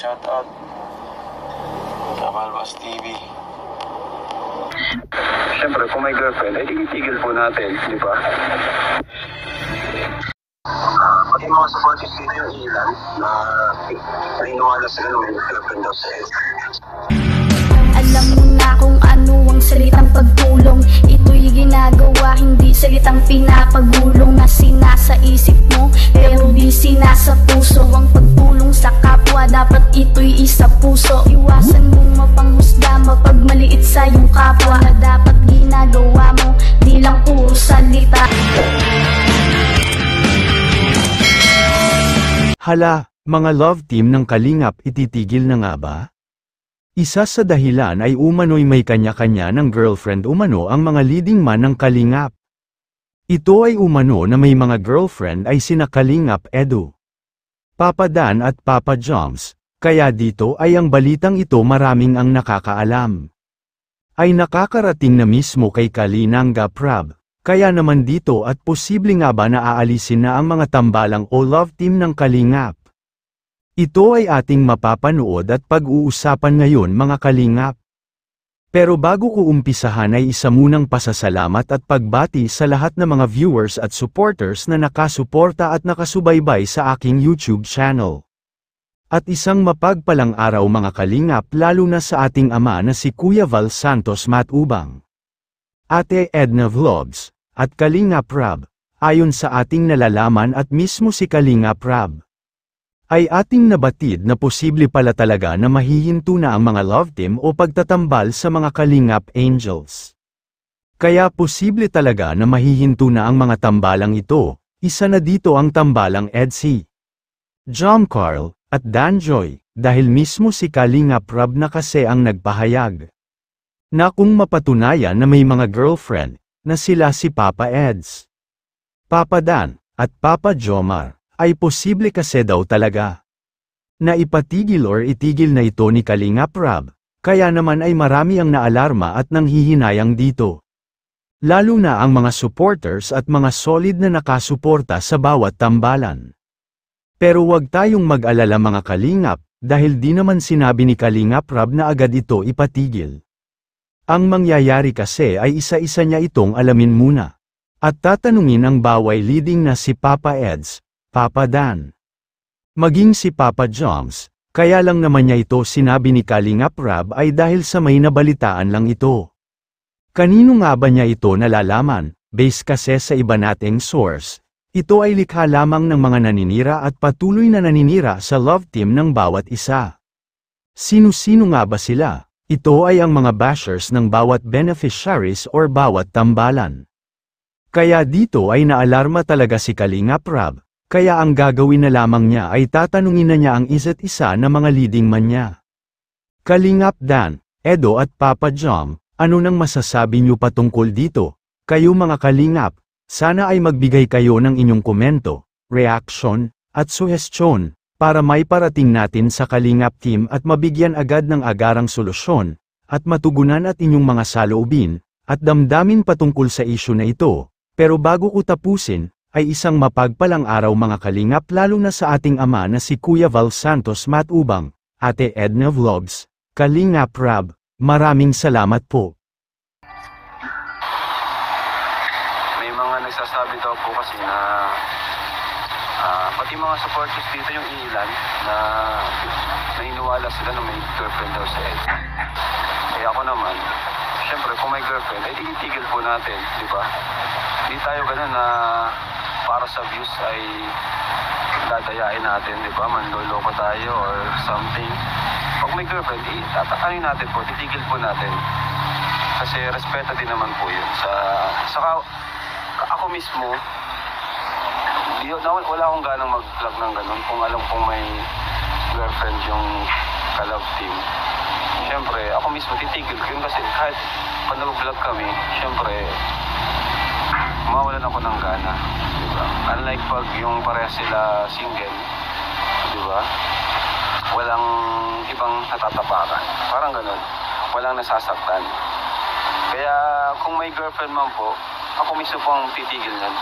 shoutout sa Malbas TV. Siyempre, kung may girlfriend, ay titigil po natin, di ba? Pati mga supporters dito yung ilan na naniniwala sila na may girlfriend daw sa Alam mo na kung ano ang salitang pagtulong. Ito'y ginagawa, hindi salitang pinapagulong na sinasa isip mo, pero di sinasa puso. Ang pagtulong sa kapwa, dapat ito'y isa puso. Iwasan mong mapanghusga, mapagmaliit sa iyong kapwa, na dapat ginagawa mo, di lang puro salita. Hala, mga love team ng Kalingap, ititigil na nga ba? Isa sa dahilan ay umano'y may kanya-kanya ng girlfriend umano ang mga leading man ng Kalingap. Ito ay umano na may mga girlfriend ay sina Kalingap Edu, Papa Dan at Papa Joms, kaya dito ay ang balitang ito maraming ang nakakaalam. Ay nakakarating na mismo kay Kalinga Prab, kaya naman dito at posible nga ba na aalisin na ang mga tambalang o love team ng Kalingap. Ito ay ating mapapanood at pag-uusapan ngayon mga Kalingap. Pero bago ko umpisahan ay isa munang pasasalamat at pagbati sa lahat ng mga viewers at supporters na nakasuporta at nakasubaybay sa aking YouTube channel. At isang mapagpalang araw mga Kalingap lalo na sa ating ama na si Kuya Val Santos Matubang, Ate Edna Vlogs, at Kalinga Prab. Ayon sa ating nalalaman at mismo si Kalinga Prab ay ating nabatid na posible pala talaga na mahihinto na ang mga love team o pagtatambal sa mga Kalingap Angels. Kaya posible talaga na mahihinto na ang mga tambalang ito, isa na dito ang tambalang Edsy, John Carl, at Danjoy, dahil mismo si Kalinga Prab na kasi ang nagpahayag na kung mapatunayan na may mga girlfriend, na sila si Papa Eds, Papa Dan, at Papa Jomar, ay posible kasi daw talaga na ipatigil or itigil na ito ni Kalinga Prab, kaya naman ay marami ang naalarma at nanghihinayang dito. Lalo na ang mga supporters at mga solid na nakasuporta sa bawat tambalan. Pero wag tayong mag-alala mga Kalingap, dahil di naman sinabi ni Kalinga Prab na agad ito ipatigil. Ang mangyayari kasi ay isa-isa niya itong alamin muna. At tatanungin ang baway leading na si Papa Eds, Papa Dan, maging si Papa Joms, kaya lang naman niya ito sinabi ni Kalinga Prab ay dahil sa may nabalitaan lang ito. Kanino nga ba niya ito nalalaman? Base kasi sa iba nating source, ito ay likha lamang ng mga naninira at patuloy na naninira sa love team ng bawat isa. Sino-sino nga ba sila? Ito ay ang mga bashers ng bawat beneficiaries or bawat tambalan. Kaya dito ay naalarma talaga si Kalinga Prab. Kaya ang gagawin na lamang niya ay tatanungin na niya ang isa't isa na mga leading man niya. Kalingap Dan, Edo at Papa Jom, ano nang masasabi niyo patungkol dito? Kayo mga Kalingap, sana ay magbigay kayo ng inyong komento, reaction, at suhestyon, para may parating natin sa Kalingap team at mabigyan agad ng agarang solusyon, at matugunan at inyong mga saloobin, at damdamin patungkol sa isyu na ito. Pero bago ko tapusin, ay isang mapagpalang araw mga Kalingap lalo na sa ating ama na si Kuya Val Santos Matubang, Ate Edna Vlogs, Kalinga Prab, maraming salamat po. May mga nagsasabi daw po kasi na pati mga supporters dito yung ilan na naniniwala sila na may girlfriend daw sa Ed. Kaya ako naman, syempre kung may girlfriend, ay itigil po natin, di ba? Hindi tayo ganun na para sa views ay dadayain natin, di ba? Manloloko tayo or something. Pag may girlfriend, tatakanin natin po, titigil po natin. Kasi respeto din naman po yun. Saka ako mismo, wala akong ganang mag-vlog ng ganun kung alam kong may girlfriend yung ka-love team. Siyempre, ako mismo titigil ko yun kasi kahit pag nag-vlog kami, siyempre, mawalan ako ng gana, di ba? Unlike pag yung parehas sila single, di ba? Walang ibang natatapakan. Parang ganun. Walang nasasaktan. Kaya kung may girlfriend man po, ako mismo po ang titigil nun.